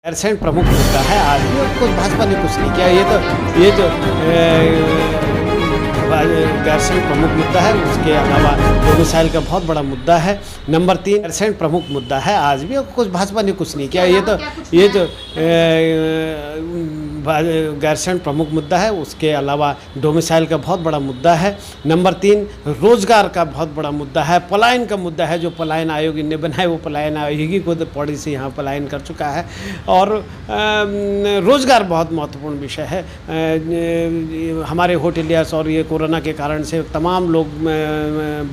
Percent प्रमुख मुद्दा है। आज भी और कुछ भाजपा ने कुछ नहीं किया। ये तो गैरसैंण प्रमुख मुद्दा है। उसके अलावा डोमिसाइल का बहुत बड़ा मुद्दा है। नंबर 3 गैरसैंण प्रमुख मुद्दा है। आज भी और कुछ भाजपा ने कुछ नहीं किया। ये तो गैरसैंण प्रमुख मुद्दा है। उसके अलावा डोमिसाइल का बहुत बड़ा मुद्दा है। नंबर 3 रोजगार का बहुत बड़ा मुद्दा है। पलायन का मुद्दा है। जो पलायन आयोग ने बनाए वो पलायन आयोग ही खुद पॉलिसी यहाँ पलायन कर चुका है। और रोजगार बहुत महत्वपूर्ण विषय है। हमारे होटलियर्स और ये कोरोना के कारण से तमाम लोग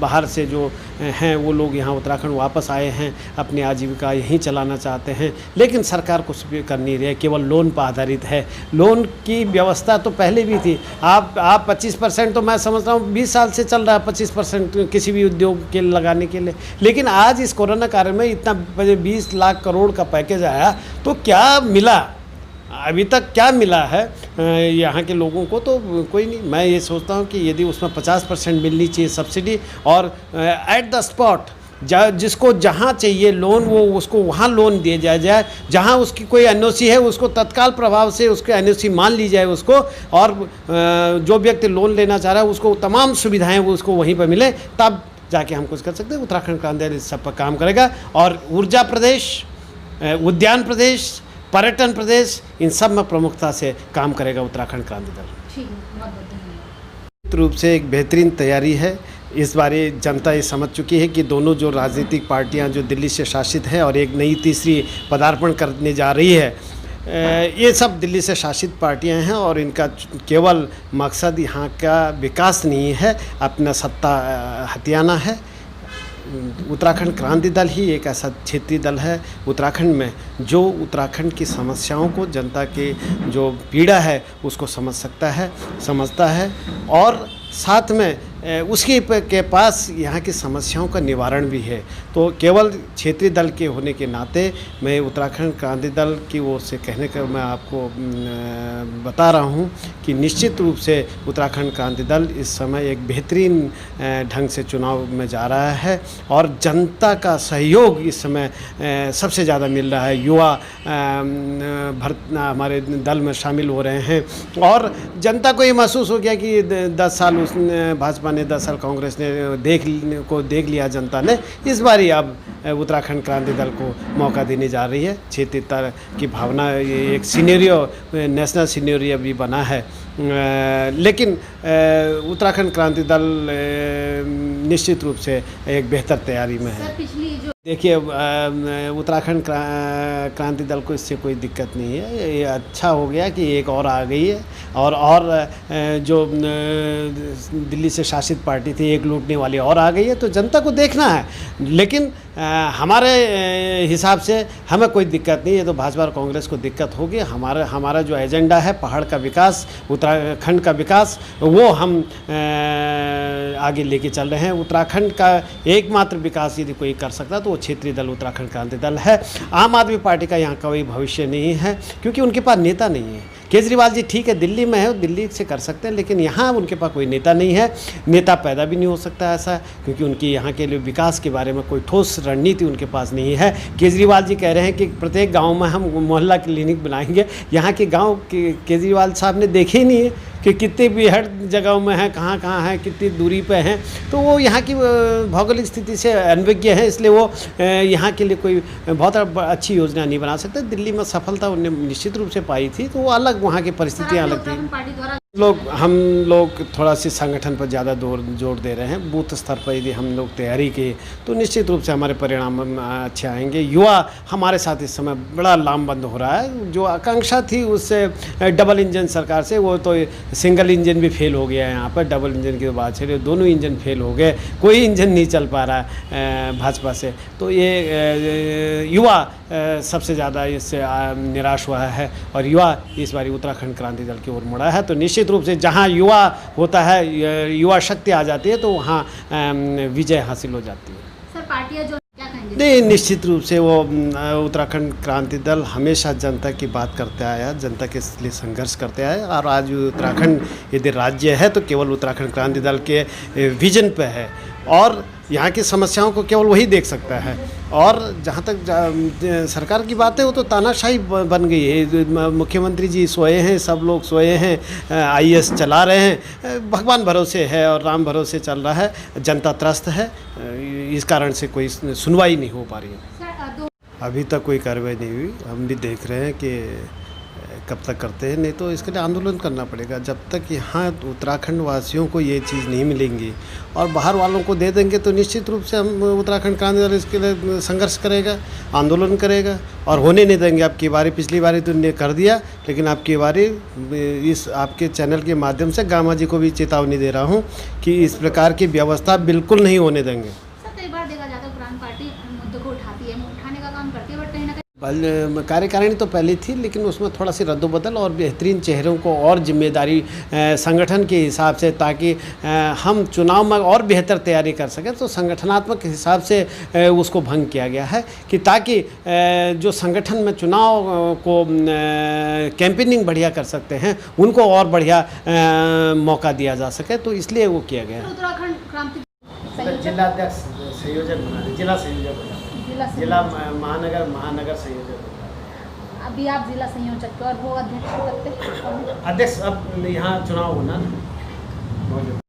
बाहर से जो हैं वो लोग यहाँ उत्तराखंड वापस आए हैं, अपनी आजीविका यहीं चलाना चाहते हैं, लेकिन सरकार कुछ भी कर नहीं रही है, केवल लोन पर आधारित है। लोन की व्यवस्था तो पहले भी थी। आप 25% तो मैं समझता हूँ 20 साल से चल रहा है 25% किसी भी उद्योग के लगाने के लिए, लेकिन आज इस कोरोना काल में इतना 20 लाख करोड़ का पैकेज आया तो क्या मिला? अभी तक क्या मिला है यहाँ के लोगों को? तो कोई नहीं। मैं ये सोचता हूँ कि यदि उसमें 50% मिलनी चाहिए सब्सिडी, और एट द स्पॉट जिसको जहाँ चाहिए लोन वो उसको वहाँ लोन दिया जाए। जहाँ उसकी कोई एनओसी है उसको तत्काल प्रभाव से उसके एनओसी मान ली जाए उसको, और जो व्यक्ति लोन लेना चाह रहा है उसको तमाम सुविधाएँ वो उसको वहीं पर मिले, तब जाके हम कुछ कर सकते हैं। उत्तराखंड क्रांति दल इस सब पर काम करेगा, और ऊर्जा प्रदेश, उद्यान प्रदेश, पर्यटन प्रदेश, इन सब में प्रमुखता से काम करेगा उत्तराखंड क्रांति दल। ठीक है, बहुत धन्यवाद। निश्चित रूप से एक बेहतरीन तैयारी है। इस बारे जनता ये समझ चुकी है कि दोनों जो राजनीतिक पार्टियां जो दिल्ली से शासित हैं और एक नई तीसरी पदार्पण करने जा रही है, ये सब दिल्ली से शासित पार्टियां हैं, और इनका केवल मकसद यहाँ का विकास नहीं है, अपना सत्ता हथियाना है। उत्तराखंड क्रांति दल ही एक ऐसा क्षेत्रीय दल है उत्तराखंड में जो उत्तराखंड की समस्याओं को, जनता के जो पीड़ा है उसको समझता है, और साथ में उसके के पास यहाँ की समस्याओं का निवारण भी है। तो केवल क्षेत्रीय दल के होने के नाते मैं उत्तराखंड क्रांति दल की ओर से कहने का मैं आपको बता रहा हूँ कि निश्चित रूप से उत्तराखंड क्रांति दल इस समय एक बेहतरीन ढंग से चुनाव में जा रहा है, और जनता का सहयोग इस समय सबसे ज़्यादा मिल रहा है। युवा हमारे दल में शामिल हो रहे हैं, और जनता को ये महसूस हो गया कि 10 साल भाजपा ने 10 साल कांग्रेस ने देख लिया जनता ने। इस बारी अब उत्तराखंड क्रांति दल को मौका देने जा रही है। क्षेत्रीयता की भावना, ये एक सिनेरियो, नेशनल सिनेरियो भी बना है, लेकिन उत्तराखंड क्रांति दल निश्चित रूप से एक बेहतर तैयारी में है। देखिए, उत्तराखंड क्रांति दल को इससे कोई दिक्कत नहीं है। ये अच्छा हो गया कि एक और आ गई है, और जो दिल्ली से शासित पार्टी थी एक लूटने वाली और आ गई है, तो जनता को देखना है। लेकिन हमारे हिसाब से हमें कोई दिक्कत नहीं है। तो भाजपा और कांग्रेस को दिक्कत होगी। हमारा जो एजेंडा है पहाड़ का विकास, उत्तराखंड का विकास, वो हम आगे लेके चल रहे हैं। उत्तराखंड का एकमात्र विकास यदि कोई कर सकता तो वो क्षेत्रीय दल उत्तराखंड क्रांति दल है। आम आदमी पार्टी का यहाँ कोई भविष्य नहीं है, क्योंकि उनके पास नेता नहीं है। केजरीवाल जी ठीक है दिल्ली में है, दिल्ली से कर सकते हैं, लेकिन यहाँ उनके पास कोई नेता नहीं है। नेता पैदा भी नहीं हो सकता ऐसा, क्योंकि उनकी यहाँ के लिए विकास के बारे में कोई ठोस रणनीति उनके पास नहीं है। केजरीवाल जी कह रहे हैं कि प्रत्येक गांव में हम मोहल्ला क्लिनिक बनाएंगे। यहाँ के गांव केजरीवाल साहब ने देखे ही नहीं है कि कितने भी हर जगहों में हैं, कहाँ हैं, कितनी दूरी पे हैं। तो वो यहाँ की भौगोलिक स्थिति से अनभिज्ञ है, इसलिए वो यहाँ के लिए कोई बहुत अच्छी योजना नहीं बना सकते। दिल्ली में सफलता उन्हें निश्चित रूप से पाई थी, तो वो अलग, वहाँ की परिस्थितियाँ अलग थी। हम लोग थोड़ा सी संगठन पर ज़्यादा जोर दे रहे हैं। बूथ स्तर पर यदि हम लोग तैयारी की तो निश्चित रूप से हमारे परिणाम अच्छे आएंगे। युवा हमारे साथ इस समय बड़ा लामबंद हो रहा है। जो आकांक्षा थी उससे डबल इंजन सरकार से, वो तो सिंगल इंजन भी फेल हो गया है। यहाँ पर डबल इंजन की बात चलिए, दोनों इंजन फेल हो गए, कोई इंजन नहीं चल पा रहा है भाजपा से। तो ये युवा सबसे ज़्यादा इससे निराश हुआ है, और युवा इस बार उत्तराखंड क्रांति दल की ओर मुड़ा है। तो निश्चित रूप से जहाँ युवा होता है, युवा शक्ति आ जाती है, तो वहाँ विजय हासिल हो जाती है। सर, पार्टियां जो क्या कहेंगे? नहीं, निश्चित रूप से वो उत्तराखंड क्रांति दल हमेशा जनता की बात करते आया, जनता के लिए संघर्ष करते आए, और आज उत्तराखंड यदि राज्य है तो केवल उत्तराखंड क्रांति दल के विजन पे है। और यहाँ की समस्याओं को केवल वही देख सकता है। और जहाँ तक सरकार की बात है वो तो तानाशाही बन गई है। मुख्यमंत्री जी सोए हैं, सब लोग सोए हैं, आईएएस चला रहे हैं, भगवान भरोसे है और राम भरोसे चल रहा है, जनता त्रस्त है। इस कारण से कोई सुनवाई नहीं हो पा रही है। सर, अभी तक कोई कार्रवाई नहीं हुई। हम भी देख रहे हैं कि कब तक करते हैं, नहीं तो इसके लिए आंदोलन करना पड़ेगा। जब तक यहाँ उत्तराखंड वासियों को ये चीज़ नहीं मिलेंगी और बाहर वालों को दे देंगे तो निश्चित रूप से हम उत्तराखंड क्रांति दल इसके लिए संघर्ष करेगा, आंदोलन करेगा और होने नहीं देंगे। आपकी बारी, पिछली बारी तो ने कर दिया, लेकिन आपकी बारी इस आपके चैनल के माध्यम से गामा जी को भी चेतावनी दे रहा हूँ कि इस प्रकार की व्यवस्था बिल्कुल नहीं होने देंगे। सर, कई बार देखा जाता है पुरानी पार्टी मुद्दों को उठाती है, उठाने का काम करती है, बट कहीं ना कहीं कार्यकारिणी तो पहले थी, लेकिन उसमें थोड़ा सी रद्दोबदल और बेहतरीन चेहरों को और जिम्मेदारी संगठन के हिसाब से, ताकि हम चुनाव में और बेहतर तैयारी कर सकें, तो संगठनात्मक हिसाब से उसको भंग किया गया है कि ताकि जो संगठन में चुनाव को कैंपेनिंग बढ़िया कर सकते हैं उनको और बढ़िया मौका दिया जा सके, तो इसलिए वो किया गया है। उत्तराखंड क्रांति जिलाध्यक्ष संयोजक बना, जिला संयोजक बना, जिला महानगर संयोजक। अभी आप जिला संयोजक और वो अध्यक्ष पद पे अध्यक्ष अब यहाँ चुनाव होना ना।